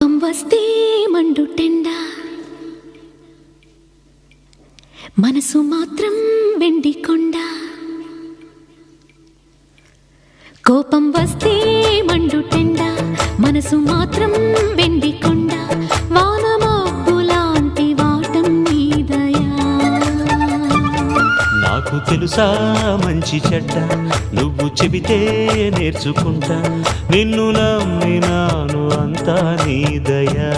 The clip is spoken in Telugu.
వస్తే మండుటెండ మనసు మాత్రం వెండి కొండ కోపం వస్తే మండుటెండ మనసు మాత్రం వెండి కొండ వానమబ్బులాంటి వాటం నీదయా నాకు తెలుసా మంచి చెడ్డ నువ్వు చెబితే నేర్చుకుంటా నిన్ను నమ్మినాను అంతా నీ దయా